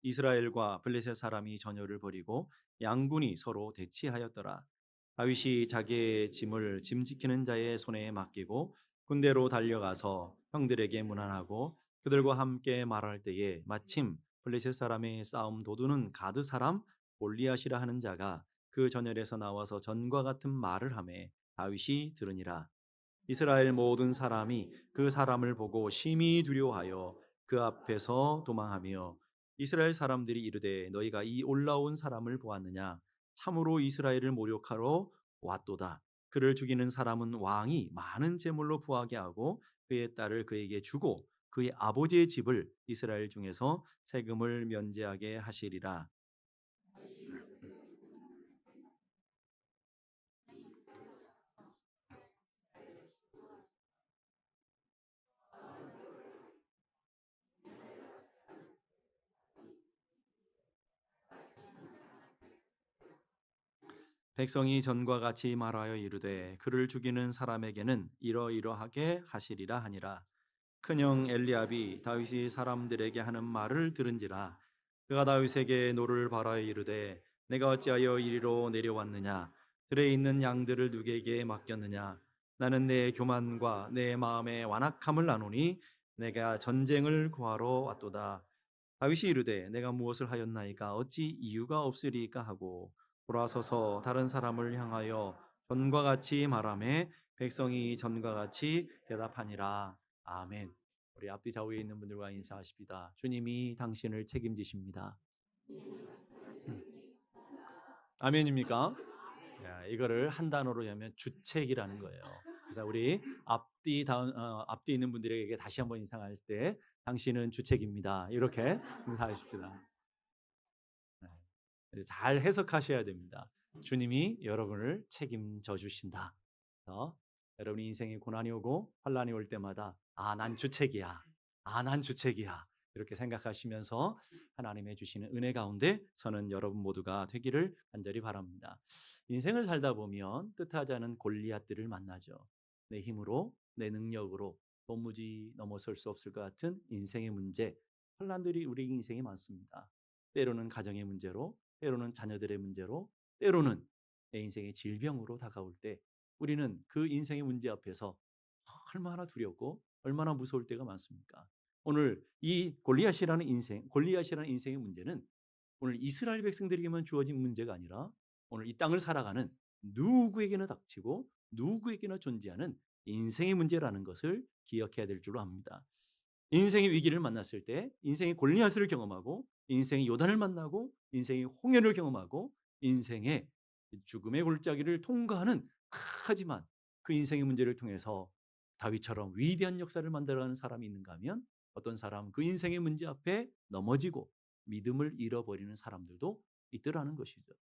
이스라엘과 블레셋 사람이 전열을 벌이고 양군이 서로 대치하였더라. 다윗이 자기의 짐을 짐 지키는 자의 손에 맡기고 군대로 달려가서 형들에게 문안하고 그들과 함께 말할 때에 마침 블레셋 사람의 싸움 도두는 가드 사람 골리앗이라 하는 자가 그 전열에서 나와서 전과 같은 말을 하매 다윗이 들으니라. 이스라엘 모든 사람이 그 사람을 보고 심히 두려워하여 그 앞에서 도망하며 이스라엘 사람들이 이르되 너희가 이 올라온 사람을 보았느냐 참으로 이스라엘을 모욕하러 왔도다. 그를 죽이는 사람은 왕이 많은 제물로 부하게 하고 그의 딸을 그에게 주고 그의 아버지의 집을 이스라엘 중에서 세금을 면제하게 하시리라. 백성이 전과 같이 말하여 이르되 그를 죽이는 사람에게는 이러이러하게 하시리라 하니라. 큰형 엘리압이 다윗이 사람들에게 하는 말을 들은지라. 그가 다윗에게 노를 바라여 이르되 내가 어찌하여 이리로 내려왔느냐 들에 있는 양들을 누구에게 맡겼느냐 나는 내 교만과 내 마음의 완악함을 아노니 내가 전쟁을 구하러 왔도다. 다윗이 이르되 내가 무엇을 하였나이까 어찌 이유가 없으리까 하고 돌아서서 다른 사람을 향하여 전과 같이 말하매 백성이 전과 같이 대답하니라. 아멘. 우리 앞뒤 좌우에 있는 분들과 인사하십니다. 주님이 당신을 책임지십니다. 아멘입니까? 야, 이거를 한 단어로 하면 주책이라는 거예요. 그래서 우리 앞뒤 있는 분들에게 다시 한번 인사할 때 당신은 주책입니다. 이렇게 인사하십시다. 잘 해석하셔야 됩니다. 주님이 여러분을 책임져 주신다. 여러분이 인생에 고난이 오고 환란이 올 때마다 난 주책이야. 난 주책이야. 이렇게 생각하시면서 하나님의 주시는 은혜 가운데 서는 여러분 모두가 되기를 간절히 바랍니다. 인생을 살다 보면 뜻하지 않은 골리앗들을 만나죠. 내 힘으로, 내 능력으로 도무지 넘어설 수 없을 것 같은 인생의 문제, 환란들이 우리 인생에 많습니다. 때로는 가정의 문제로, 때로는 자녀들의 문제로, 때로는 내 인생의 질병으로 다가올 때 우리는 그 인생의 문제 앞에서 얼마나 두렵고 얼마나 무서울 때가 많습니까? 오늘 이 골리앗이라는 인생의 문제는 오늘 이스라엘 백성들에게만 주어진 문제가 아니라 오늘 이 땅을 살아가는 누구에게나 닥치고 누구에게나 존재하는 인생의 문제라는 것을 기억해야 될 줄로 압니다. 인생의 위기를 만났을 때 인생의 골리앗을 경험하고 인생의 요단을 만나고 인생의 홍해를 경험하고 인생의 죽음의 골짜기를 통과하는 하지만 그 인생의 문제를 통해서 다윗처럼 위대한 역사를 만들어가는 사람이 있는가 하면 어떤 사람 그 인생의 문제 앞에 넘어지고 믿음을 잃어버리는 사람들도 있더라는 것이죠.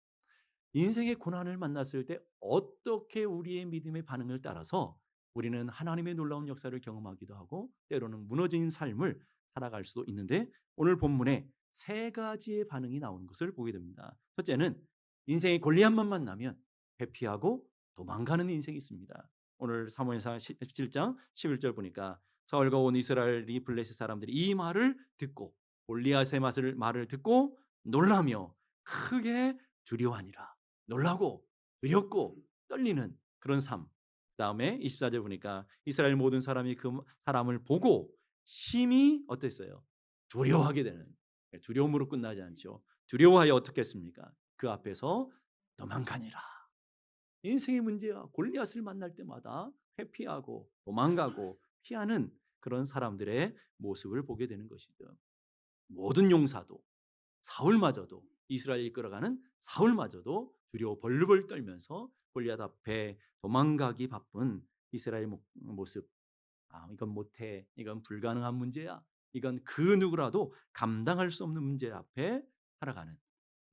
인생의 고난을 만났을 때 어떻게 우리의 믿음의 반응을 따라서 우리는 하나님의 놀라운 역사를 경험하기도 하고 때로는 무너진 삶을 살아갈 수도 있는데 오늘 본문에 세 가지의 반응이 나오는 것을 보게 됩니다. 첫째는 인생의 골리앗만 만나면 회피하고 도망가는 인생이 있습니다. 오늘 사무엘상 17장 11절 보니까 사울과 온 이스라엘이 블레셋 사람들이 이 말을 듣고 골리앗의 말을 듣고 놀라며 크게 두려워하니라. 놀라고 두렵고 떨리는 그런 삶. 그다음에 24절 보니까 이스라엘 모든 사람이 그 사람을 보고 심히 어땠어요? 두려워하게 되는. 두려움으로 끝나지 않죠. 두려워하여 어떻게 했습니까? 그 앞에서 도망가니라. 인생의 문제와 골리앗을 만날 때마다 회피하고 도망가고 피하는 그런 사람들의 모습을 보게 되는 것이죠. 모든 용사도 사울마저도 이스라엘 이끌어가는 사울마저도 두려워 벌벌 떨면서 골리앗 앞에 도망가기 바쁜 이스라엘 모습. 이건 못해. 이건 불가능한 문제야. 이건 그 누구라도 감당할 수 없는 문제 앞에 살아가는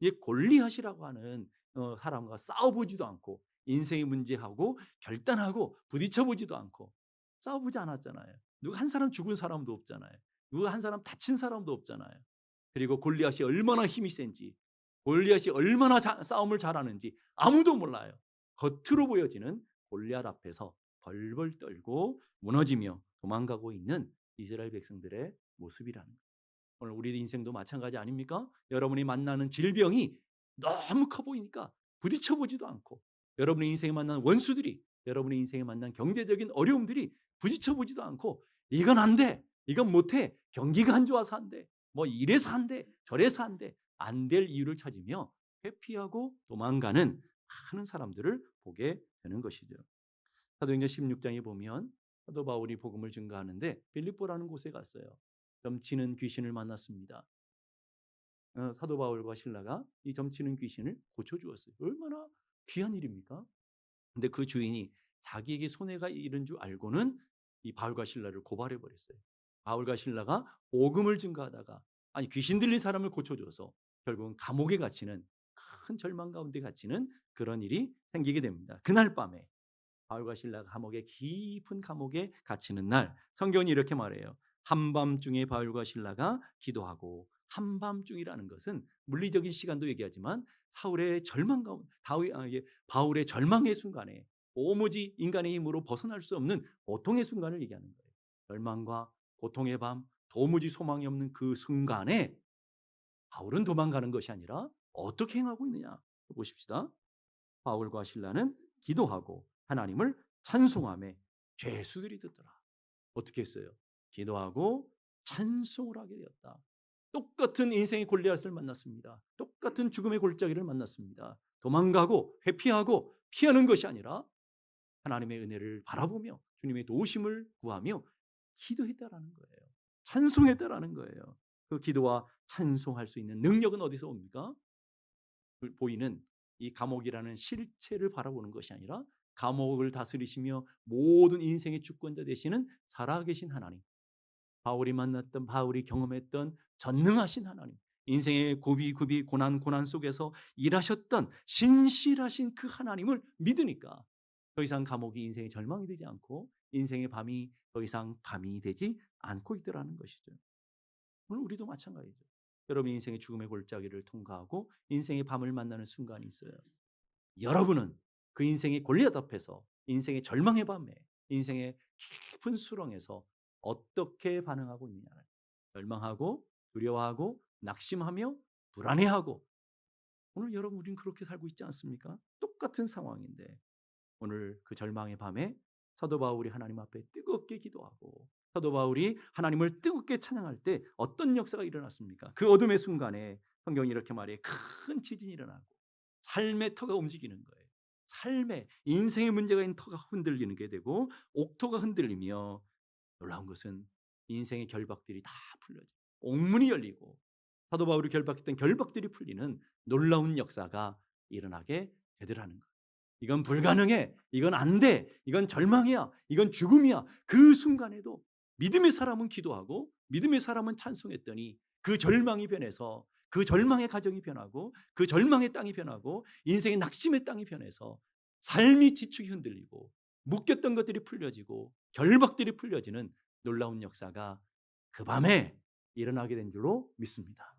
이 골리앗이라고 하는 사람과 싸워보지도 않고 인생의 문제하고 결단하고 부딪혀보지도 않고 싸워보지 않았잖아요. 누가 한 사람 죽은 사람도 없잖아요. 누가 한 사람 다친 사람도 없잖아요. 그리고 골리앗이 얼마나 힘이 센지 골리앗이 얼마나 싸움을 잘하는지 아무도 몰라요. 겉으로 보여지는 골리앗 앞에서 벌벌 떨고 무너지며 도망가고 있는 이스라엘 백성들의 모습이라는 거예요. 오늘 우리 인생도 마찬가지 아닙니까? 여러분이 만나는 질병이 너무 커 보이니까 부딪혀 보지도 않고, 여러분의 인생에 만난 원수들이, 여러분의 인생에 만난 경제적인 어려움들이 부딪혀 보지도 않고, 이건 안 돼, 이건 못해, 경기가 안 좋아서 안 돼, 뭐 이래서 안 돼, 저래서 안 돼, 안 될 이유를 찾으며 회피하고 도망가는 많은 사람들을 보게 되는 것이죠. 사도행전 16장에 보면 사도 바울이 복음을 증거하는데 빌립보라는 곳에 갔어요. 점치는 귀신을 만났습니다. 사도 바울과 신라가 이 점치는 귀신을 고쳐주었어요. 얼마나 귀한 일입니까? 근데 그 주인이 자기에게 손해가 이른 줄 알고는 이 바울과 신라를 고발해 버렸어요. 바울과 신라가 복음을 증거하다가 아니 귀신 들린 사람을 고쳐줘서 결국은 감옥에 갇히는, 큰 절망 가운데 갇히는 그런 일이 생기게 됩니다. 그날 밤에 바울과 신라가 깊은 감옥에 갇히는 날, 성경이 이렇게 말해요. 한밤중에 바울과 신라가 기도하고, 한밤중이라는 것은 물리적인 시간도 얘기하지만 사울의 절망 가운데, 바울의 절망의 순간에 오무지 인간의 힘으로 벗어날 수 없는 고통의 순간을 얘기하는 거예요. 절망과 고통의 밤, 도무지 소망이 없는 그 순간에 바울은 도망가는 것이 아니라 어떻게 행하고 있느냐 보십시다. 바울과 신라는 기도하고 하나님을 찬송하며 죄수들이 듣더라. 어떻게 했어요? 기도하고 찬송을 하게 되었다. 똑같은 인생의 골리앗을 만났습니다. 똑같은 죽음의 골짜기를 만났습니다. 도망가고 회피하고 피하는 것이 아니라 하나님의 은혜를 바라보며 주님의 도우심을 구하며 기도했다라는 거예요. 찬송했다라는 거예요. 그 기도와 찬송할 수 있는 능력은 어디서 옵니까? 보이는 이 감옥이라는 실체를 바라보는 것이 아니라 감옥을 다스리시며 모든 인생의 주권자 되시는 살아계신 하나님, 바울이 만났던, 바울이 경험했던 전능하신 하나님, 인생의 고비 고난 속에서 일하셨던 신실하신 그 하나님을 믿으니까 더 이상 감옥이 인생의 절망이 되지 않고 인생의 밤이 더 이상 밤이 되지 않고 있더라는 것이죠. 오늘 우리도 마찬가지죠. 여러분 인생의 죽음의 골짜기를 통과하고 인생의 밤을 만나는 순간이 있어요. 여러분은 그 인생의 골리앗 앞에서, 인생의 절망의 밤에, 인생의 깊은 수렁에서 어떻게 반응하고 있느냐를, 절망하고 두려워하고 낙심하며 불안해하고, 오늘 여러분 우리는 그렇게 살고 있지 않습니까? 똑같은 상황인데 오늘 그 절망의 밤에 사도 바울이 하나님 앞에 뜨겁게 기도하고 사도 바울이 하나님을 뜨겁게 찬양할 때 어떤 역사가 일어났습니까? 그 어둠의 순간에 성경이 이렇게 말해, 큰 지진이 일어나고 삶의 터가 움직이는 거예요. 삶의, 인생의 문제가 있는 터가 흔들리는 게 되고 옥토가 흔들리며, 놀라운 것은 인생의 결박들이 다 풀려져 옥문이 열리고 사도 바울이 결박했던 결박들이 풀리는 놀라운 역사가 일어나게 되더라는 거예요. 이건 불가능해, 이건 안 돼, 이건 절망이야, 이건 죽음이야. 그 순간에도 믿음의 사람은 기도하고 믿음의 사람은 찬송했더니 그 절망이 변해서, 그 절망의 가정이 변하고 그 절망의 땅이 변하고 인생의 낙심의 땅이 변해서 삶이 지축이 흔들리고 묶였던 것들이 풀려지고 결박들이 풀려지는 놀라운 역사가 그 밤에 일어나게 된 줄로 믿습니다.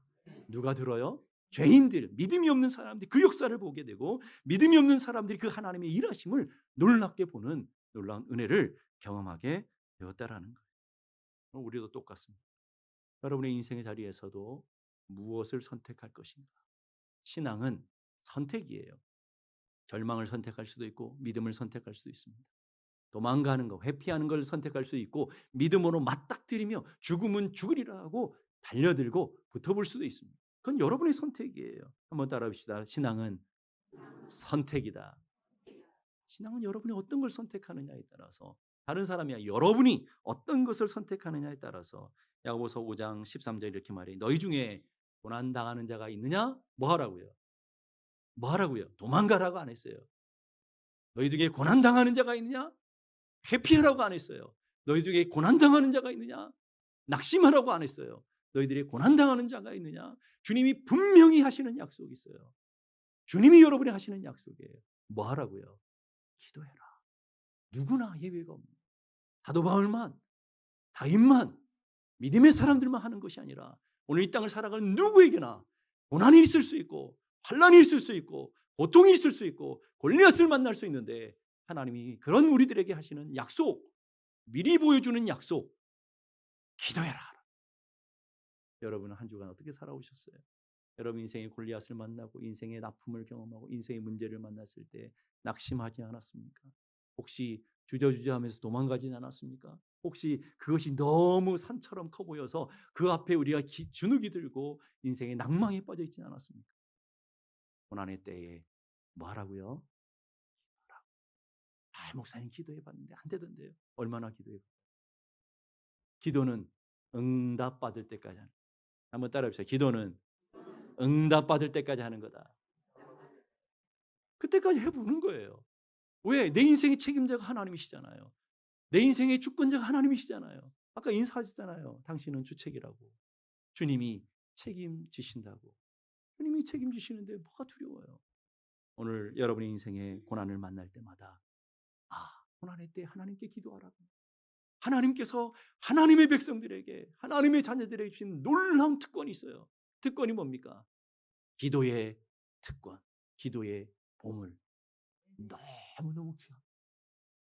누가 들어요? 죄인들, 믿음이 없는 사람들이 그 역사를 보게 되고 믿음이 없는 사람들이 그 하나님의 일하심을 놀랍게 보는 놀라운 은혜를 경험하게 되었다라는 거예요. 우리도 똑같습니다. 여러분의 인생의 자리에서도 무엇을 선택할 것인가? 신앙은 선택이에요. 절망을 선택할 수도 있고 믿음을 선택할 수도 있습니다. 도망가는 거, 회피하는 걸 선택할 수 있고 믿음으로 맞닥뜨리며 죽음은 죽으리라 하고 달려들고 붙어볼 수도 있습니다. 그건 여러분의 선택이에요. 한번 따라합시다. 신앙은 선택이다. 신앙은 여러분이 어떤 걸 선택하느냐에 따라서, 다른 사람이 아니라 여러분이 어떤 것을 선택하느냐에 따라서. 야고보서 5장 13절 이렇게 말해, 너희 중에 고난당하는 자가 있느냐? 뭐 하라고요? 뭐 하라고요? 도망가라고 안 했어요. 너희 중에 고난당하는 자가 있느냐? 회피하라고 안 했어요. 너희 중에 고난당하는 자가 있느냐? 낙심하라고 안 했어요. 너희들이 고난당하는 자가 있느냐? 주님이 분명히 하시는 약속이 있어요. 주님이 여러분이 하시는 약속이에요. 뭐 하라고요? 기도해라. 누구나 예외가 없는, 사도 바울만, 다윗만, 믿음의 사람들만 하는 것이 아니라 오늘 이 땅을 살아가는 누구에게나 고난이 있을 수 있고 환난이 있을 수 있고 고통이 있을 수 있고 골리앗을 만날 수 있는데, 하나님이 그런 우리들에게 하시는 약속, 미리 보여주는 약속, 기도해라. 여러분은 한 주간 어떻게 살아오셨어요? 여러분 인생의 골리앗을 만나고 인생의 아픔을 경험하고 인생의 문제를 만났을 때 낙심하지 않았습니까? 혹시 주저주저하면서 도망가진 않았습니까? 혹시 그것이 너무 산처럼 커 보여서 그 앞에 우리가 주눅이 들고 인생의 낭망에 빠져 있진 않았습니까? 고난의 때에 뭐 하라고요? 목사님 기도해 봤는데 안 되던데요. 얼마나 기도해? 기도는 응답받을 때까지 하는. 한번 따라해 보세요. 기도는 응답받을 때까지 하는 거다. 그때까지 해보는 거예요. 왜? 내 인생의 책임자가 하나님이시잖아요. 내 인생의 주권자가 하나님이시잖아요. 아까 인사하셨잖아요. 당신은 주책이라고. 주님이 책임지신다고. 주님이 책임지시는데 뭐가 두려워요? 오늘 여러분의 인생의 고난을 만날 때마다 고난의 때 하나님께 기도하라고. 하나님께서 하나님의 백성들에게 하나님의 자녀들에게 주신 놀라운 특권이 있어요. 특권이 뭡니까? 기도의 특권, 기도의 보물. 너무너무 귀합니다.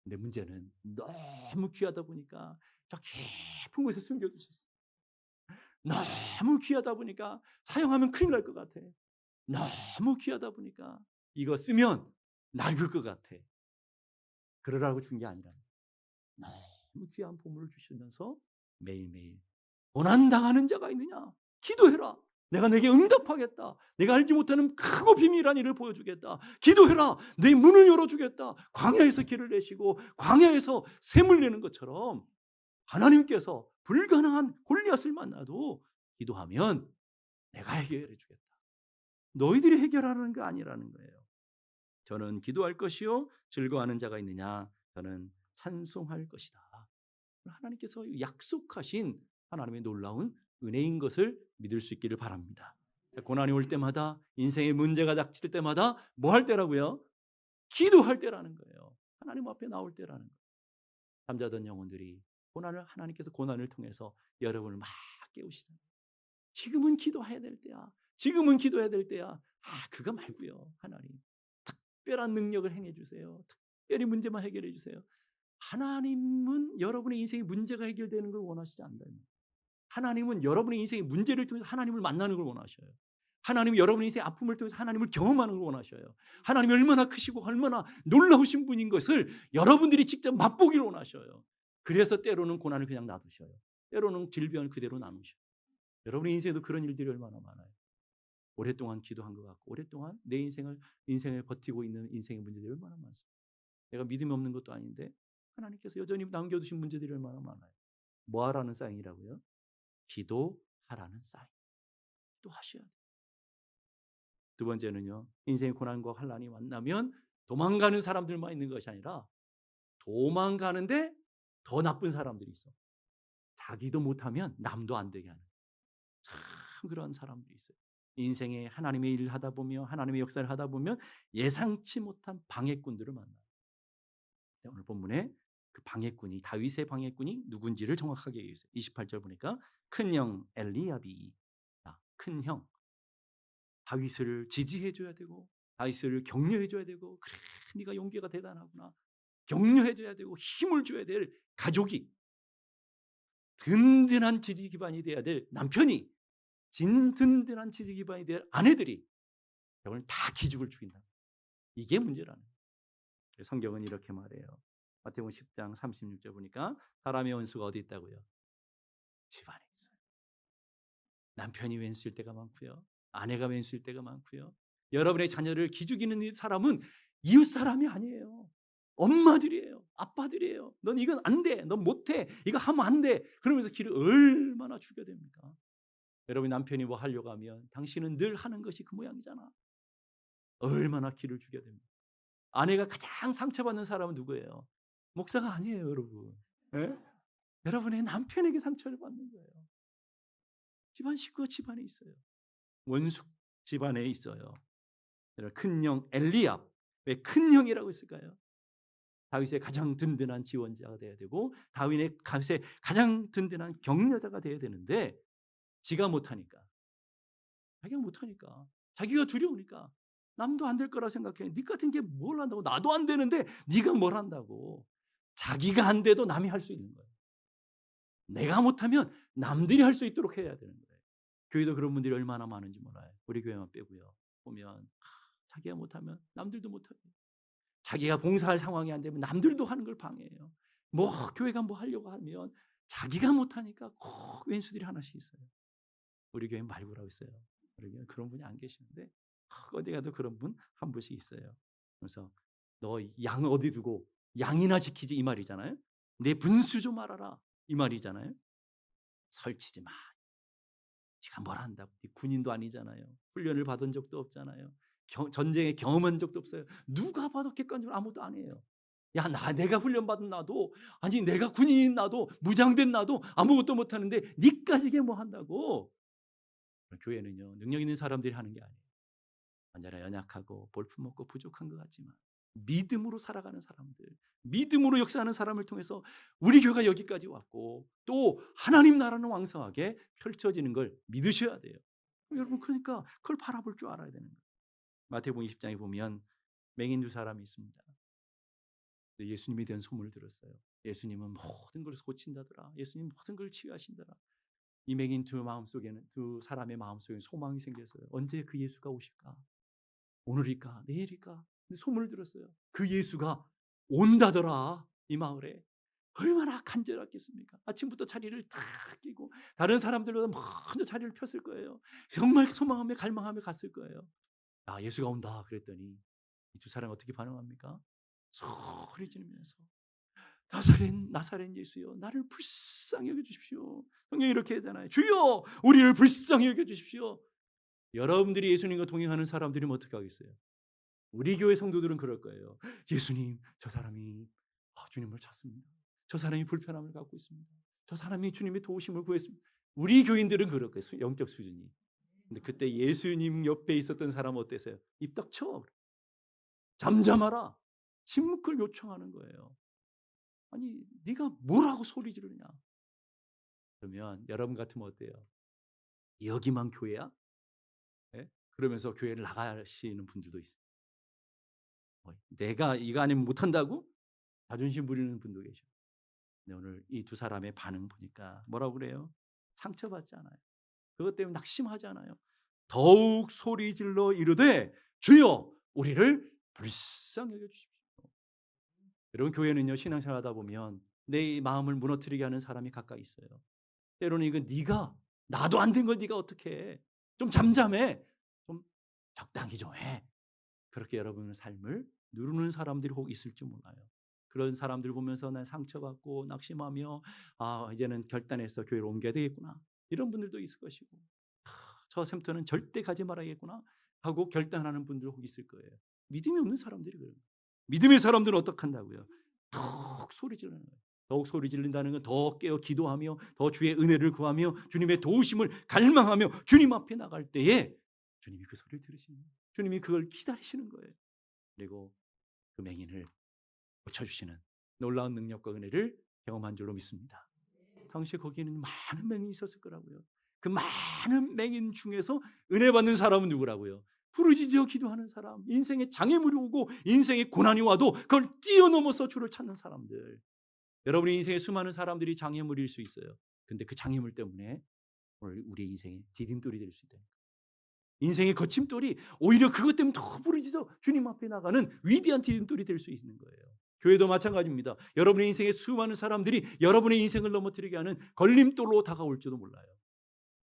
근데 문제는 너무 귀하다 보니까 저 깊은 곳에 숨겨두셨어요. 너무 귀하다 보니까 사용하면 큰일 날 것 같아. 너무 귀하다 보니까 이거 쓰면 낡을 것 같아. 그러라고 준 게 아니라 너무 귀한 보물을 주시면서 매일매일 고난당하는 자가 있느냐? 기도해라. 내가 내게 응답하겠다. 내가 알지 못하는 크고 비밀한 일을 보여주겠다. 기도해라. 내 문을 열어주겠다. 광야에서 길을 내시고 광야에서 샘을 내는 것처럼 하나님께서 불가능한 골리앗을 만나도 기도하면 내가 해결해 주겠다. 너희들이 해결하는 게 아니라는 거예요. 저는 기도할 것이요 즐거워하는 자가 있느냐? 저는 찬송할 것이다. 하나님께서 약속하신 하나님의 놀라운 은혜인 것을 믿을 수 있기를 바랍니다. 고난이 올 때마다 인생의 문제가 닥칠 때마다 뭐 할 때라고요? 기도할 때라는 거예요. 하나님 앞에 나올 때라는 거예요. 잠자던 영혼들이 하나님께서 고난을 통해서 여러분을 막 깨우시잖아요. 지금은 기도해야 될 때야. 지금은 기도해야 될 때야. 그거 말고요. 하나님 특별한 능력을 행해 주세요. 특별히 문제만 해결해 주세요. 하나님은 여러분의 인생의 문제가 해결되는 걸 원하시지 않는다. 하나님은 여러분의 인생의 문제를 통해서 하나님을 만나는 걸 원하셔요. 하나님은 여러분의 인생의 아픔을 통해서 하나님을 경험하는 걸 원하셔요. 하나님이 얼마나 크시고 얼마나 놀라우신 분인 것을 여러분들이 직접 맛보기를 원하셔요. 그래서 때로는 고난을 그냥 놔두셔요. 때로는 질병을 그대로 나누셔요. 여러분의 인생에도 그런 일들이 얼마나 많아요. 오랫동안 기도한 것 같고 오랫동안 내 인생을 버티고 있는 인생의 문제들이 얼마나 많습니다. 내가 믿음이 없는 것도 아닌데 하나님께서 여전히 남겨두신 문제들이 얼마나 많아요. 뭐 하라는 사인이라고요? 기도하라는 사인. 기도하셔야 돼요. 두 번째는요. 인생의 고난과 환난이 만나면 도망가는 사람들만 있는 것이 아니라 도망가는데 더 나쁜 사람들이 있어. 자기도 못하면 남도 안 되게 하는 참 그런 사람들이 있어요. 인생에 하나님의 일을 하다 보면 하나님의 역사를 하다 보면 예상치 못한 방해꾼들을 만나요. 오늘 본문에 그 방해꾼이 다윗의 방해꾼이 누군지를 정확하게 얘기했어요. 28절 보니까 큰형 엘리압이 큰형 다윗을 지지해 줘야 되고 다윗을 격려해 줘야 되고 그래 네가 용기가 대단하구나 격려해 줘야 되고 힘을 줘야 될 가족이 든든한 지지 기반이 돼야 될 남편이 든든한 지지 기반이 될 아내들이 오늘 다 기죽을 죽인다. 이게 문제라는 거예요. 성경은 이렇게 말해요. 마태복음 10장 36절 보니까 사람의 원수가 어디 있다고요? 집안에 있어요. 남편이 왼수일 때가 많고요. 아내가 왼수일 때가 많고요. 여러분의 자녀를 기죽이는 사람은 이웃 사람이 아니에요. 엄마들이에요. 아빠들이에요. 넌 이건 안 돼. 넌 못해. 이거 하면 안 돼. 그러면서 기를 얼마나 죽여야 됩니까? 여러분 남편이 뭐 하려고 하면 당신은 늘 하는 것이 그 모양이잖아. 얼마나 기를 죽여야 됩니까? 아내가 가장 상처받는 사람은 누구예요? 목사가 아니에요, 여러분. 네? 여러분의 남편에게 상처를 받는 거예요. 집안 식구가 집안에 있어요. 원숙 집안에 있어요. 큰형 엘리압. 왜 큰형이라고 했을까요? 다윗의 가장 든든한 지원자가 돼야 되고 다윗의 가장 든든한 격려자가 돼야 되는데 지가 못하니까 자기가 두려우니까 남도 안 될 거라 생각해. 네 같은 게 뭘 한다고. 나도 안 되는데 네가 뭘 한다고. 자기가 안 돼도 남이 할 수 있는 거예요. 내가 못하면 남들이 할 수 있도록 해야 되는 거예요. 교회도 그런 분들이 얼마나 많은지 몰라요. 우리 교회만 빼고요. 보면 자기가 못하면 남들도 못하고, 자기가 봉사할 상황이 안 되면 남들도 하는 걸 방해해요. 뭐 교회가 뭐 하려고 하면 자기가 못하니까 꼭 왼수들이 하나씩 있어요. 우리 교회 말고라고 있어요. 우리 교회 그런 분이 안 계시는데 어디 가도 그런 분 한 분씩 있어요. 그래서 너 양 어디 두고 양이나 지키지 이 말이잖아요. 내 분수 좀 알아라 이 말이잖아요. 설치지 마. 네가 뭘 한다고. 네 군인도 아니잖아요. 훈련을 받은 적도 없잖아요. 전쟁에 경험한 적도 없어요. 누가 봐도 객관적으로 아무도 안 해요. 야, 내가 훈련 받은 나도, 아니 내가 군인인 나도, 무장된 나도 아무것도 못 하는데 니까지 이게 뭐 한다고. 교회는요, 능력 있는 사람들이 하는 게 아니에요. 언제나 연약하고 볼품없고 부족한 것 같지만 믿음으로 살아가는 사람들, 믿음으로 역사하는 사람을 통해서 우리 교회가 여기까지 왔고 또 하나님 나라는 왕성하게 펼쳐지는 걸 믿으셔야 돼요. 여러분, 그러니까 그걸 바라볼 줄 알아야 되는 거예요. 마태복음 20장에 보면 맹인 두 사람이 있습니다. 예수님에 대한 소문을 들었어요. 예수님은 모든 걸 고친다더라. 예수님 모든 걸 치유하신다더라. 이 맹인 두 사람의 마음속에는 소망이 생겼어요. 언제 그 예수가 오실까? 오늘일까? 내일일까? 근데 소문을 들었어요. 그 예수가 온다더라. 이 마을에. 얼마나 간절했겠습니까? 아침부터 자리를 탁 끼고 다른 사람들보다 먼저 자리를 폈을 거예요. 정말 소망하며 갈망하며 갔을 거예요. 아, 예수가 온다 그랬더니 이 두 사람 어떻게 반응합니까? 소리 지르면서 나사렛 예수여, 나를 불쌍히 여겨 주십시오. 성경이 이렇게 하잖아요. 주여, 우리를 불쌍히 여겨 주십시오. 여러분들이 예수님과 동행하는 사람들이면 어떻게 하겠어요? 우리 교회 성도들은 그럴 거예요. 예수님, 저 사람이 주님을 찾습니다. 저 사람이 불편함을 갖고 있습니다. 저 사람이 주님의 도우심을 구했습니다. 우리 교인들은 그럴 거예요. 영적 수준이. 근데 그때 예수님 옆에 있었던 사람은 어땠어요? 입 닥쳐. 잠잠하라. 침묵을 요청하는 거예요. 아니, 네가 뭐라고 소리 지르냐? 그러면 여러분 같으면 어때요? 여기만 교회야? 네? 그러면서 교회를 나가시는 분들도 있어요. 내가 이거 아니면 못한다고? 자존심 부리는 분도 계셔. 근데 오늘 이 두 사람의 반응 보니까 뭐라고 그래요? 상처받지 않아요. 그것 때문에 낙심하지 않아요. 더욱 소리 질러 이르되 주여, 우리를 불쌍히 여겨 주십시오. 여러분, 교회는요, 신앙생활하다 보면 내 마음을 무너뜨리게 하는 사람이 가까이 있어요. 때로는 이거 네가 나도 안 된 걸 네가 어떻게 해? 좀 잠잠해. 좀 적당히 좀 해. 그렇게 여러분의 삶을 누르는 사람들이 혹 있을지 몰라요. 그런 사람들 보면서 난 상처받고 낙심하며 이제는 결단해서 교회를 옮겨야 되겠구나. 이런 분들도 있을 것이고, 저 샘터는 절대 가지 말아야겠구나 하고 결단하는 분들 혹 있을 거예요. 믿음이 없는 사람들이 그래요. 믿음의 사람들은 어떻게 한다고요? 더욱 소리 지르는 거예요. 더욱 소리 지른다는 건 더 깨어 기도하며 더 주의 은혜를 구하며 주님의 도우심을 갈망하며 주님 앞에 나갈 때에 주님이 그 소리를 들으시는 거예요. 주님이 그걸 기다리시는 거예요. 그리고 그 맹인을 고쳐주시는 놀라운 능력과 은혜를 경험한 줄로 믿습니다. 당시에 거기에는 많은 맹인이 있었을 거라고요. 그 많은 맹인 중에서 은혜 받는 사람은 누구라고요? 부르짖어 기도하는 사람, 인생에 장애물이 오고 인생에 고난이 와도 그걸 뛰어넘어서 주를 찾는 사람들. 여러분의 인생에 수많은 사람들이 장애물일 수 있어요. 근데 그 장애물 때문에 오늘 우리의 인생에 디딤돌이 될 수 있다. 인생의 거침돌이 오히려 그것 때문에 더 부르짖어 주님 앞에 나가는 위대한 디딤돌이 될 수 있는 거예요. 교회도 마찬가지입니다. 여러분의 인생에 수많은 사람들이 여러분의 인생을 넘어뜨리게 하는 걸림돌로 다가올지도 몰라요.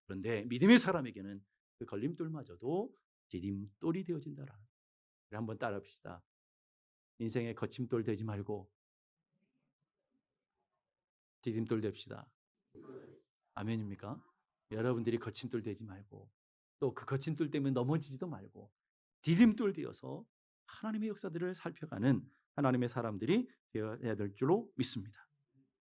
그런데 믿음의 사람에게는 그 걸림돌마저도 디딤돌이 되어진다라. 한번 따라합시다. 인생의 거침돌 되지 말고 디딤돌 됩시다. 아멘입니까? 여러분들이 거침돌 되지 말고 또 그 거침돌 때문에 넘어지지도 말고 디딤돌 되어서 하나님의 역사들을 살펴가는 하나님의 사람들이 되어야 될 줄로 믿습니다.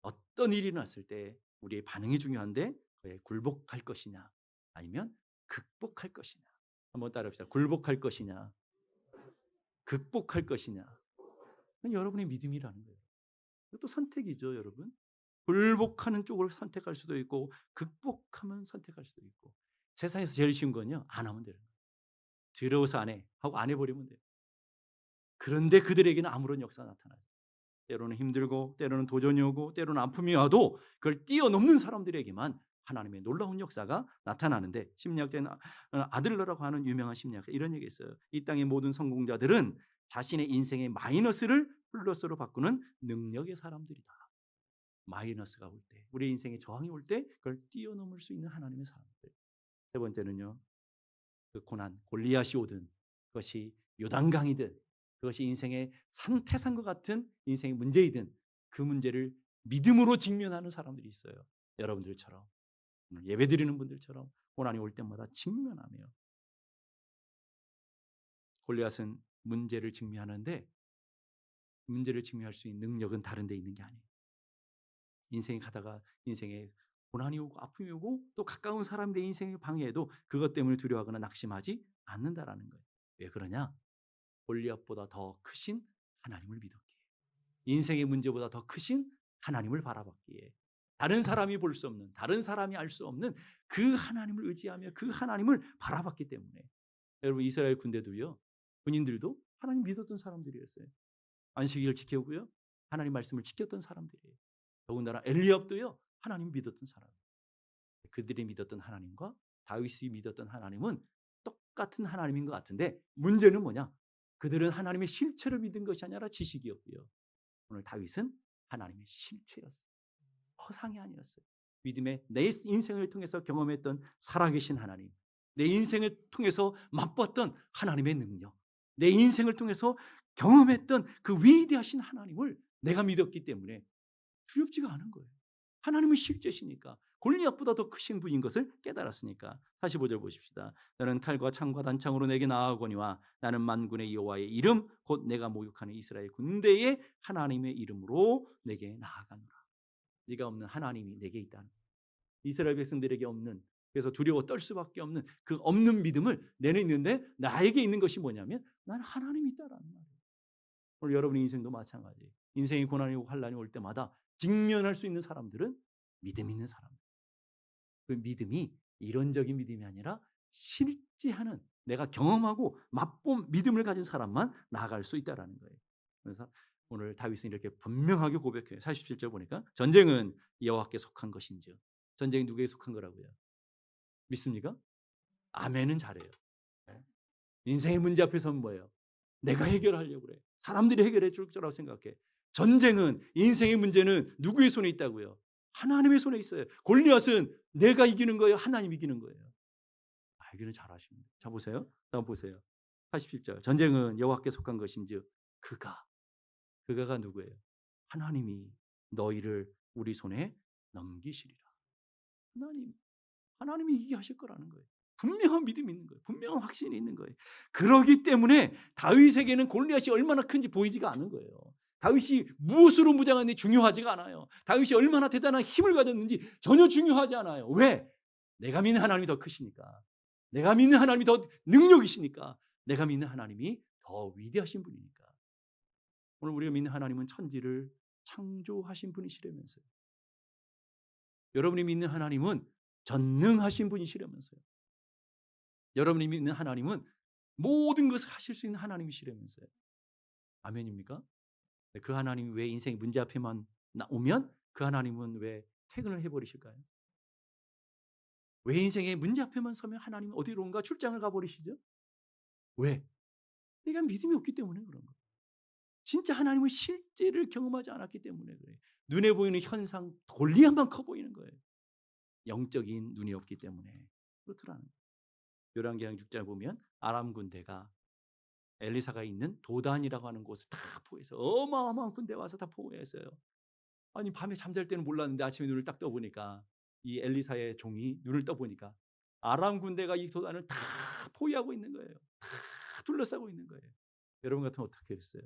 어떤 일이 났을 때 우리의 반응이 중요한데 그에 굴복할 것이냐 아니면 극복할 것이냐. 한번 따라합시다. 굴복할 것이냐 극복할 것이냐. 그건 여러분의 믿음이라는 거예요. 이것도 선택이죠, 여러분. 굴복하는 쪽을 선택할 수도 있고 극복하면 선택할 수도 있고. 세상에서 제일 쉬운 건요, 안 하면 돼요. 더러워서 안 해 하고 안 해버리면 돼요. 그런데 그들에게는 아무런 역사가 나타나요. 때로는 힘들고 때로는 도전이 오고 때로는 아픔이 와도 그걸 뛰어넘는 사람들에게만 하나님의 놀라운 역사가 나타나는데, 심리학자는 아들러라고 하는 유명한 심리학자 이런 얘기 있어요. 이 땅의 모든 성공자들은 자신의 인생의 마이너스를 플러스로 바꾸는 능력의 사람들이다. 마이너스가 올 때, 우리 인생의 저항이 올 때 그걸 뛰어넘을 수 있는 하나님의 사람들. 세 번째는요, 그 고난, 골리앗이 오든 그것이 요단강이든 그것이 인생의 태산과 같은 인생의 문제이든 그 문제를 믿음으로 직면하는 사람들이 있어요. 여러분들처럼, 예배드리는 분들처럼 고난이 올 때마다 직면하며. 골리앗은 문제를 직면하는데 문제를 직면할 수 있는 능력은 다른 데 있는 게 아니에요. 인생이 가다가 인생에 고난이 오고 아픔이 오고 또 가까운 사람들의 인생을 방해해도 그것 때문에 두려워하거나 낙심하지 않는다라는 거예요. 왜 그러냐? 골리앗보다 더 크신 하나님을 믿었기에, 인생의 문제보다 더 크신 하나님을 바라봤기에, 다른 사람이 볼 수 없는, 다른 사람이 알 수 없는 그 하나님을 의지하며 그 하나님을 바라봤기 때문에. 여러분, 이스라엘 군대도요, 군인들도 하나님 믿었던 사람들이었어요. 안식일을 지키고요, 하나님 말씀을 지켰던 사람들이에요. 더군다나 엘리압도요, 하나님 믿었던 사람. 그들이 믿었던 하나님과 다윗이 믿었던 하나님은 똑같은 하나님인 것 같은데, 문제는 뭐냐? 그들은 하나님의 실체를 믿은 것이 아니라 지식이었고요. 오늘 다윗은 하나님의 실체였어요. 허상이 아니었어요. 믿음의 내 인생을 통해서 경험했던 살아계신 하나님, 내 인생을 통해서 맛봤던 하나님의 능력, 내 인생을 통해서 경험했던 그 위대하신 하나님을 내가 믿었기 때문에 두렵지가 않은 거예요. 하나님은 실제시니까, 골리앗보다 더 크신 분인 것을 깨달았으니까. 45절 보십시다. 너는 칼과 창과 단창으로 내게 나아오거니와 나는 만군의 여호와의 이름 곧 내가 모욕하는 이스라엘 군대의 하나님의 이름으로 내게 나아가노라. 네가 없는 하나님이 내게 있다는 거예요. 이스라엘 백성들에게 없는, 그래서 두려워 떨 수밖에 없는 그 없는 믿음을 내는 있는데, 나에게 있는 것이 뭐냐면 나는 하나님이 있다라는 말이에요. 오늘 여러분의 인생도 마찬가지예요. 인생의 고난이 오고 환난이 올 때마다 직면할 수 있는 사람들은 믿음 있는 사람들. 그 믿음이 이론적인 믿음이 아니라 실제하는, 내가 경험하고 맛본 믿음을 가진 사람만 나아갈 수 있다라는 거예요. 그래서 오늘 다윗은 이렇게 분명하게 고백해요. 47절 보니까 전쟁은 여호와께 속한 것인지요. 전쟁이 누구에게 속한 거라고요? 믿습니까? 아멘은 잘해요. 인생의 문제 앞에서는 뭐예요? 내가 해결하려고 그래. 사람들이 해결해 줄 거라고 생각해. 전쟁은, 인생의 문제는 누구의 손에 있다고요? 하나님의 손에 있어요. 골리앗은 내가 이기는 거예요? 하나님 이기는 거예요? 알기는 잘하십니다. 자, 보세요. 다음 보세요. 87절. 전쟁은 여호와께 속한 것인지 그가가 누구예요? 하나님이 너희를 우리 손에 넘기시리라. 하나님이 이기게 하실 거라는 거예요. 분명한 믿음이 있는 거예요. 분명한 확신이 있는 거예요. 그렇기 때문에 다윗에게는 골리앗이 얼마나 큰지 보이지가 않은 거예요. 다윗이 무엇으로 무장하는지 중요하지가 않아요. 다윗이 얼마나 대단한 힘을 가졌는지 전혀 중요하지 않아요. 왜? 내가 믿는 하나님이 더 크시니까. 내가 믿는 하나님이 더 능력이시니까. 내가 믿는 하나님이 더 위대하신 분이니까. 오늘 우리가 믿는 하나님은 천지를 창조하신 분이시라면서요. 여러분이 믿는 하나님은 전능하신 분이시라면서요. 여러분이 믿는 하나님은 모든 것을 하실 수 있는 하나님이시라면서요. 아멘입니까? 그 하나님이 왜 인생의 문제 앞에만 오면 그 하나님은 왜 퇴근을 해버리실까요? 왜 인생의 문제 앞에만 서면 하나님이 어디론가 출장을 가버리시죠? 왜? 내가 믿음이 없기 때문에 그런 거예요. 진짜 하나님의 실제를 경험하지 않았기 때문에 그래요. 눈에 보이는 현상, 골리앗만 커 보이는 거예요. 영적인 눈이 없기 때문에 그렇더라는 거예요. 열왕기상 6절 보면 아람 군대가 엘리사가 있는 도단이라고 하는 곳을 다 포위해서 어마어마한 군대 와서 다 포위했어요. 아니, 밤에 잠잘 때는 몰랐는데 아침에 눈을 딱 떠보니까, 이 엘리사의 종이 눈을 떠보니까 아람 군대가 이 도단을 다 포위하고 있는 거예요. 다 둘러싸고 있는 거예요. 여러분 같으면 어떻게 했어요?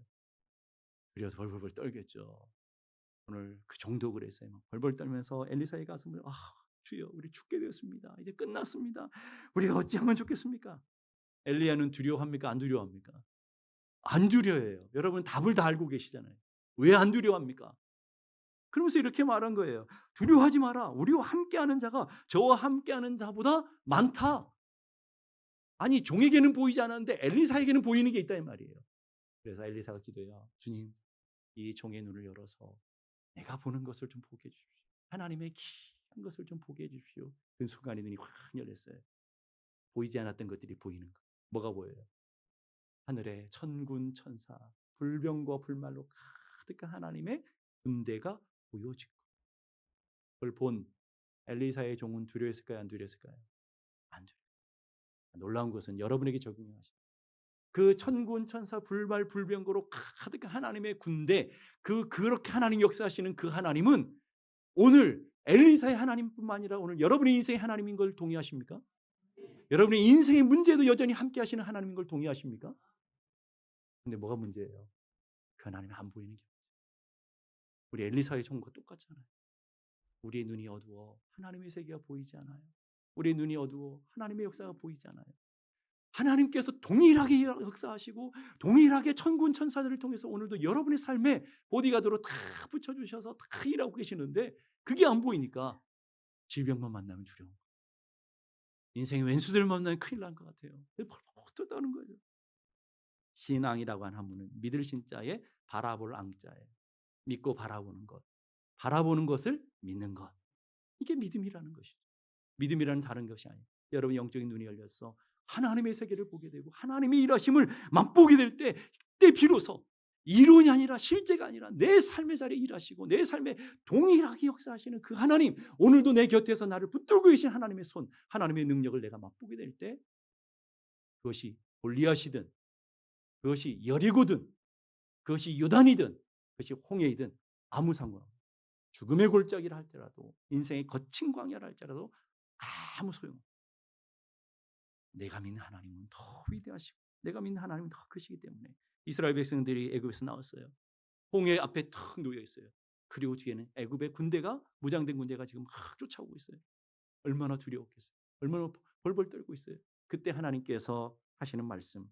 두려워서 벌벌벌 떨겠죠. 오늘 그 종도 그랬어요. 막 벌벌 떨면서 엘리사의 가슴을, 주여, 우리 죽게 되었습니다. 이제 끝났습니다. 우리가 어찌하면 좋겠습니까? 엘리야는 두려워합니까? 안 두려워합니까? 안 두려워해요. 여러분 답을 다 알고 계시잖아요. 왜 안 두려워합니까? 그러면서 이렇게 말한 거예요. 두려워하지 마라. 우리와 함께하는 자가 저와 함께하는 자보다 많다. 아니, 종에게는 보이지 않았는데 엘리사에게는 보이는 게 있다 이 말이에요. 그래서 엘리사가 기도해요. 주님, 이 종의 눈을 열어서 내가 보는 것을 좀 보게 해주십시오. 하나님의 한 것을 좀 보게 해 주십시오. 그 순간에 눈이 확 열렸어요. 보이지 않았던 것들이 보이는 거. 뭐가 보여요? 하늘에 천군 천사, 불병과 불말로 가득한 하나님의 군대가 보여진 거. 그걸 본 엘리사의 종은 두려웠을까요? 안 두려웠을까요? 안 두려워요. 놀라운 것은 여러분에게 적용하신 그 천군 천사 불말 불병거로 가득한 하나님의 군대, 그렇게 하나님 역사하시는 그 하나님은 오늘 엘리사의 하나님뿐만 아니라 오늘 여러분의 인생의 하나님인 걸 동의하십니까? 여러분의 인생의 문제도 여전히 함께 하시는 하나님인 걸 동의하십니까? 근데 뭐가 문제예요? 그 하나님이 안 보이는 게. 우리 엘리사의 종과 똑같잖아요. 우리의 눈이 어두워 하나님의 세계가 보이지 않아요. 우리의 눈이 어두워 하나님의 역사가 보이지 않아요. 하나님께서 동일하게 역사하시고 동일하게 천군 천사들을 통해서 오늘도 여러분의 삶에 보디가드로 다 붙여주셔서 다 일하고 계시는데 그게 안 보이니까 질병만 만나면 두려운 거예요. 인생의 왼수들 만나면 큰일 날 것 같아요. 벌컥 떠다는 거예요. 신앙이라고 하는 한문은 믿을 신자에 바라볼 앙자에 믿고 바라보는 것, 바라보는 것을 믿는 것, 이게 믿음이라는 것이죠. 믿음이라는 다른 것이 아니에요. 여러분 영적인 눈이 열려서 하나님의 세계를 보게 되고 하나님의 일하심을 맛보게 될 때, 그때 비로소 이론이 아니라 실제가 아니라 내 삶의 자리에 일하시고 내 삶에 동일하게 역사하시는 그 하나님, 오늘도 내 곁에서 나를 붙들고 계신 하나님의 손, 하나님의 능력을 내가 맛보게 될 때, 그것이 골리앗이든 그것이 여리고든 그것이 요단이든 그것이 홍해이든 아무 상관없어요. 죽음의 골짜기를 할지라도 인생의 거친 광야를 할지라도 아무 소용없어요. 내가 믿는 하나님은 더 위대하시고 내가 믿는 하나님은 더 크시기 때문에 이스라엘 백성들이 애굽에서 나왔어요. 홍해 앞에 탁 놓여 있어요. 그리고 뒤에는 애굽의 군대가, 무장된 군대가 지금 막 쫓아오고 있어요. 얼마나 두려웠겠어요. 얼마나 벌벌 떨고 있어요. 그때 하나님께서 하시는 말씀,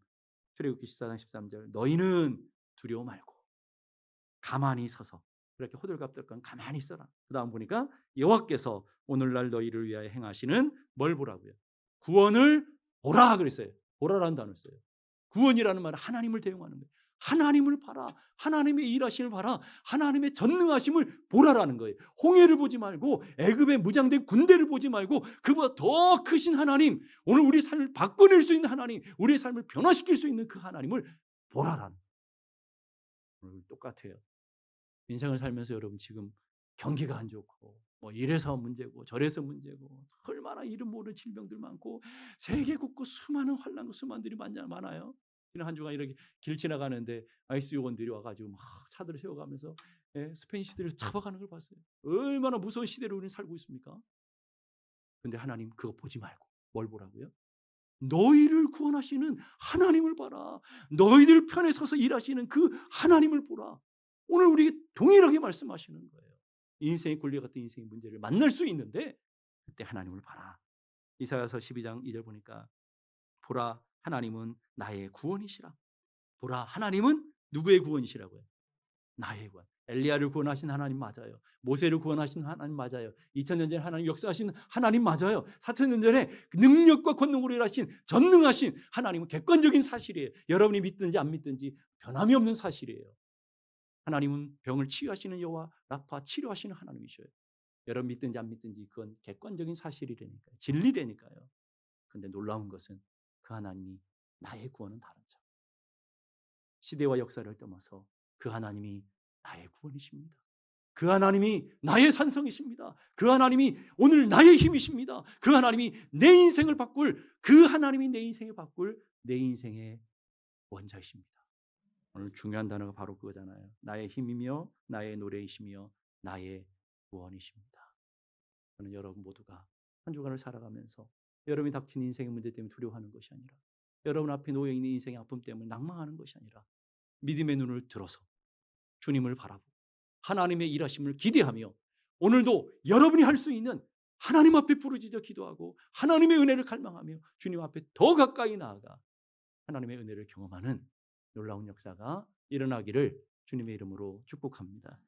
출애굽기 14장 13절, 너희는 두려워 말고 가만히 서서, 그렇게 호들갑들건 가만히 있어라. 그 다음 보니까 여호와께서 오늘날 너희를 위하여 행하시는 뭘 보라고요? 구원을 보라 그랬어요. 보라라는 단어를 써요. 구원이라는 말은 하나님을 대용하는 거예요. 하나님을 봐라. 하나님의 일하심을 봐라. 하나님의 전능하심을 보라라는 거예요. 홍해를 보지 말고 애굽의 무장된 군대를 보지 말고 그보다 더 크신 하나님, 오늘 우리 삶을 바꿔낼 수 있는 하나님, 우리의 삶을 변화시킬 수 있는 그 하나님을 보라라는 거예요. 오늘 똑같아요. 인생을 살면서 여러분 지금 경기가 안 좋고 뭐 이래서 문제고 저래서 문제고 얼마나 이름 모르는 질병들 많고 세계 곳곳 수많은 환난과 수만들이 많아요. 지난 한 주간 이렇게 길 지나가는데 ICU 요원들이 와가지고 막 차들을 세워가면서 스페인 시대를 잡아가는 걸 봤어요. 얼마나 무서운 시대를 우리는 살고 있습니까? 근데 하나님 그거 보지 말고 뭘 보라고요? 너희를 구원하시는 하나님을 봐라. 너희들 편에 서서 일하시는 그 하나님을 보라. 오늘 우리에게 동일하게 말씀하시는 거예요. 인생의 굴레 같은 인생의 문제를 만날 수 있는데 그때 하나님을 봐라. 이사야서 12장 2절 보니까 보라 하나님은 나의 구원이시라. 보라 하나님은 누구의 구원이시라고요? 나의 구원. 엘리야를 구원하신 하나님 맞아요. 모세를 구원하신 하나님 맞아요. 2000년 전에 하나님 역사하신 하나님 맞아요. 4000년 전에 능력과 권능으로 일하신 전능하신 하나님은 객관적인 사실이에요. 여러분이 믿든지 안 믿든지 변함이 없는 사실이에요. 하나님은 병을 치유하시는 여호와 라파, 치료하시는 하나님이셔요. 여러분 믿든지 안 믿든지 그건 객관적인 사실이라니까요. 진리라니까요. 그런데 놀라운 것은 그 하나님이 나의 구원은 다른 점. 시대와 역사를 떠나서 그 하나님이 나의 구원이십니다. 그 하나님이 나의 산성이십니다. 그 하나님이 오늘 나의 힘이십니다. 그 하나님이 내 인생을 바꿀, 그 하나님이 내 인생을 바꿀 내 인생의 원자이십니다. 오늘 중요한 단어가 바로 그거잖아요. 나의 힘이며 나의 노래이시며 나의 구원이십니다. 저는 여러분 모두가 한 주간을 살아가면서 여러분이 닥친 인생의 문제 때문에 두려워하는 것이 아니라 여러분 앞에 놓여있는 인생의 아픔 때문에 낭망하는 것이 아니라 믿음의 눈을 들어서 주님을 바라보고 하나님의 일하심을 기대하며 오늘도 여러분이 할 수 있는 하나님 앞에 부르짖어 기도하고 하나님의 은혜를 갈망하며 주님 앞에 더 가까이 나아가 하나님의 은혜를 경험하는 놀라운 역사가 일어나기를 주님의 이름으로 축복합니다.